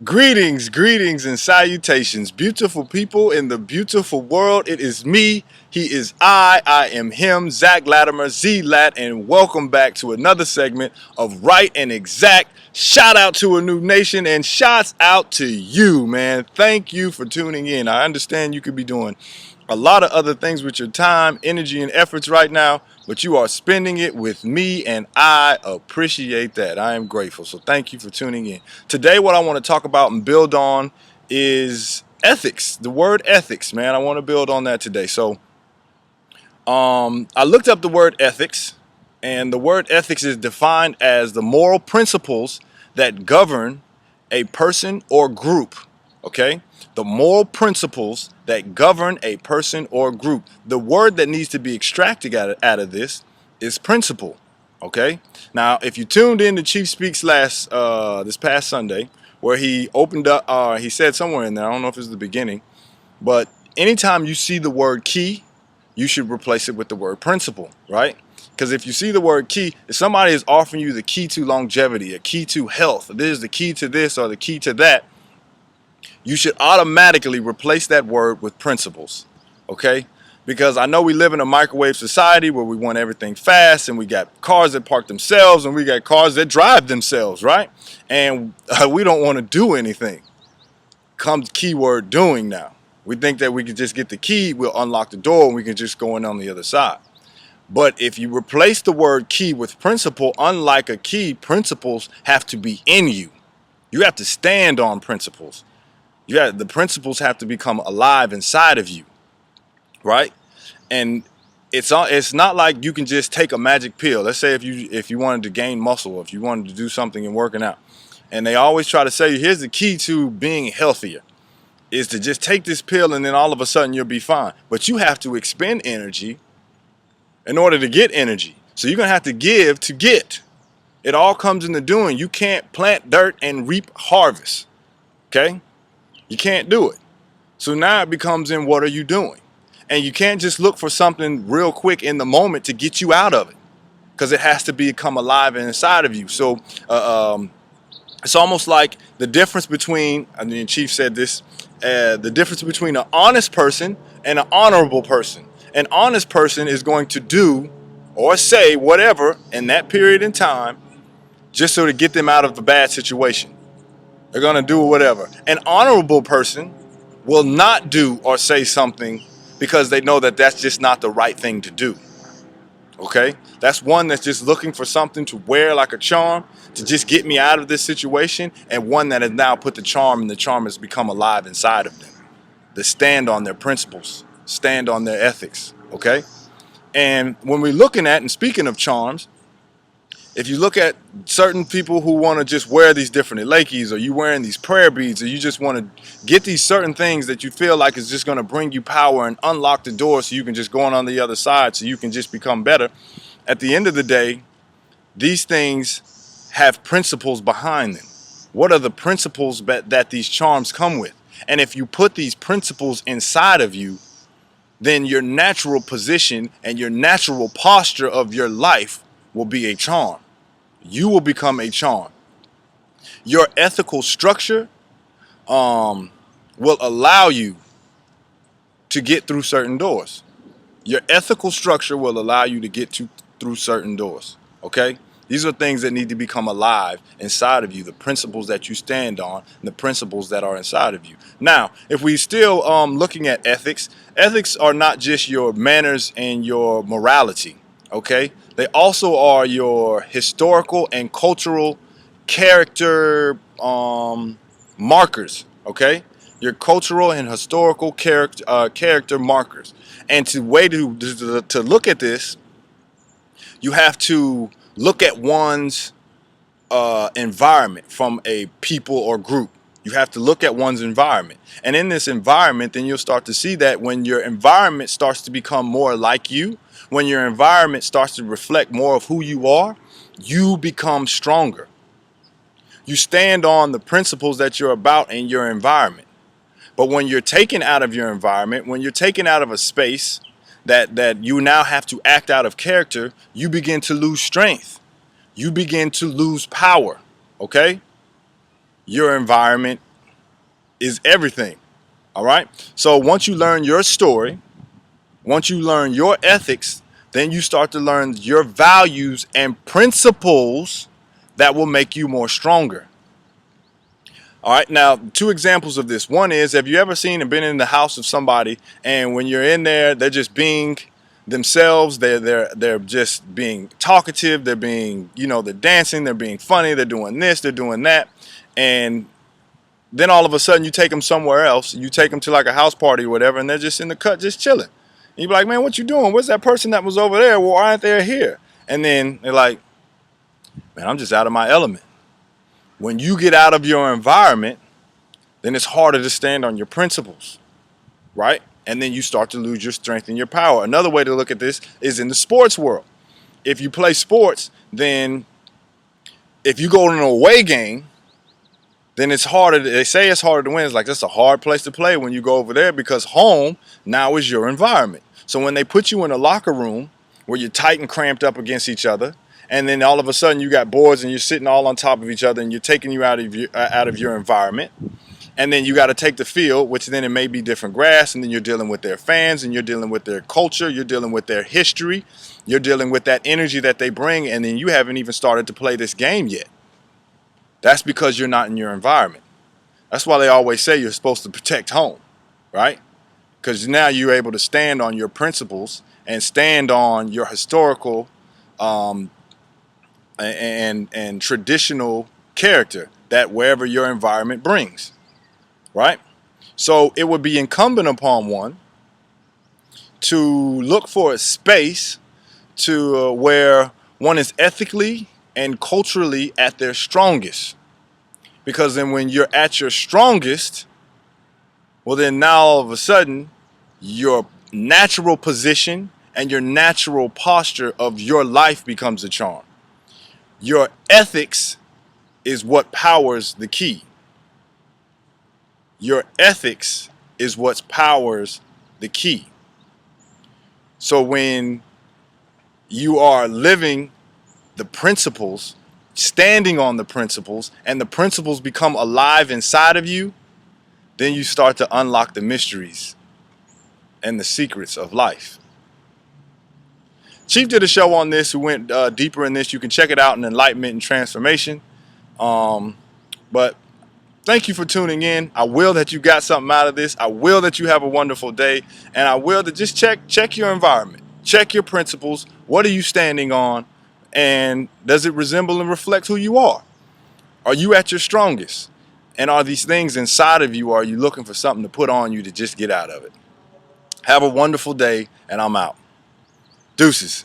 Greetings, and salutations, beautiful people in the beautiful world. It is me, he is I am him, Zach Latimer, Z-Lat, and welcome back to another segment of Right and Exact. Shout out to a new nation and shouts out to you, man. Thank you for tuning in. I understand you could be doing a lot of other things with your time, energy, and efforts right now, but you are spending it with me, and I appreciate that. I am grateful. So thank you for tuning in. Today, what I want to talk about and build on is ethics. The word ethics, man. I want to build on that today. So I looked up the word ethics, and the word ethics is defined as the moral principles that govern a person or group. Okay? The moral principles that govern a person or group. The word that needs to be extracted out of this is principle. Okay? Now, if you tuned in to Chief Speaks this past Sunday, where he opened up, he said somewhere in there, I don't know if it's the beginning, but anytime you see the word key, you should replace it with the word principle, right? Because if you see the word key, if somebody is offering you the key to longevity, a key to health, this is the key to this or the key to that, you should automatically replace that word with principles, okay? Because I know we live in a microwave society where we want everything fast, and we got cars that park themselves, and we got cars that drive themselves, right? And we don't want to do anything. Comes keyword doing now. We think that we can just get the key, we'll unlock the door, and we can just go in on the other side. But if you replace the word key with principle, unlike a key, principles have to be in you. You have to stand on principles. The principles have to become alive inside of you, right? And it's not like you can just take a magic pill. Let's say if you wanted to gain muscle, if you wanted to do something in working out, and they always try to say, here's the key to being healthier, is to just take this pill and then all of a sudden you'll be fine. But you have to expend energy in order to get energy. So you're gonna have to give to get. It all comes in the doing. You can't plant dirt and reap harvest. Okay? You can't do it. So now it becomes in what are you doing? And you can't just look for something real quick in the moment to get you out of it, because it has to become alive inside of you. So it's almost like the difference between, I mean, Chief said this, the difference between an honest person and an honorable person. An honest person is going to do or say whatever in that period in time just so to get them out of a bad situation. They're going to do whatever. An honorable person will not do or say something because they know that that's just not the right thing to do. Okay? That's one that's just looking for something to wear like a charm to just get me out of this situation, and one that has now put the charm, and the charm has become alive inside of them. They stand on their principles, stand on their ethics. Okay? And when we're looking at, and speaking of charms, if you look at certain people who want to just wear these different elekis, or you wearing these prayer beads, or you just want to get these certain things that you feel like is just going to bring you power and unlock the door so you can just go on the other side, so you can just become better. At the end of the day, these things have principles behind them. What are the principles that these charms come with? And if you put these principles inside of you, then your natural position and your natural posture of your life will be a charm. You will become a charm. Your ethical structure will allow you to get through certain doors. Your ethical structure will allow you to get through certain doors. Okay? These are things that need to become alive inside of you, the principles that you stand on, and the principles that are inside of you. Now, if we still looking at ethics, ethics are not just your manners and your morality. Okay? They also are your historical and cultural character markers. Okay? Your cultural and historical character markers. And to look at this, you have to look at one's environment from a people or group. You have to look at one's environment. And in this environment, then you'll start to see that when your environment starts to become more like you, when your environment starts to reflect more of who you are, you become stronger. You stand on the principles that you're about in your environment. But when you're taken out of your environment, when you're taken out of a space that you now have to act out of character, you begin to lose strength. You begin to lose power, okay? Your environment is everything. All right. So once you learn your story, once you learn your ethics, then you start to learn your values and principles that will make you more stronger. All right, now two examples of this. One is, have you ever seen and been in the house of somebody, and when you're in there, they're just being themselves. They're just being talkative. They're being, they're dancing. They're being funny. They're doing this. They're doing that, and then all of a sudden you take them somewhere else. You take them to like a house party or whatever, and they're just in the cut, just chilling. And you be like, man, what you doing? Where's that person that was over there? Well, why aren't they here? And then they're like, man, I'm just out of my element. When you get out of your environment, then it's harder to stand on your principles, right? And then you start to lose your strength and your power. Another way to look at this is in the sports world. If you play sports, then if you go to an away game, then it's harder. They say it's harder to win. It's like, that's a hard place to play when you go over there, because home now is your environment. So when they put you in a locker room where you're tight and cramped up against each other, and then all of a sudden you got boards and you're sitting all on top of each other, and you're taking you out of your environment, and then you got to take the field, which then it may be different grass, and then you're dealing with their fans, and you're dealing with their culture, you're dealing with their history, you're dealing with that energy that they bring, and then you haven't even started to play this game yet. That's because you're not in your environment. That's why they always say you're supposed to protect home, right? Because now you're able to stand on your principles and stand on your historical and traditional character that wherever your environment brings, right? So it would be incumbent upon one to look for a space to where one is ethically and culturally at their strongest. Because then when you're at your strongest, well, then now all of a sudden your natural position and your natural posture of your life becomes a charm. Your ethics is what powers the key. Your ethics is what powers the key. So when you are living the principles, standing on the principles, and the principles become alive inside of you, then you start to unlock the mysteries and the secrets of life. Chief did a show on this who went deeper in this. You can check it out in Enlightenment and Transformation. But thank you for tuning in. I will that you got something out of this. I will that you have a wonderful day. And I will that just check your environment. Check your principles. What are you standing on? And does it resemble and reflect who you are? Are you at your strongest? And are these things inside of you, or are you looking for something to put on you to just get out of it? Have a wonderful day, and I'm out. Deuces.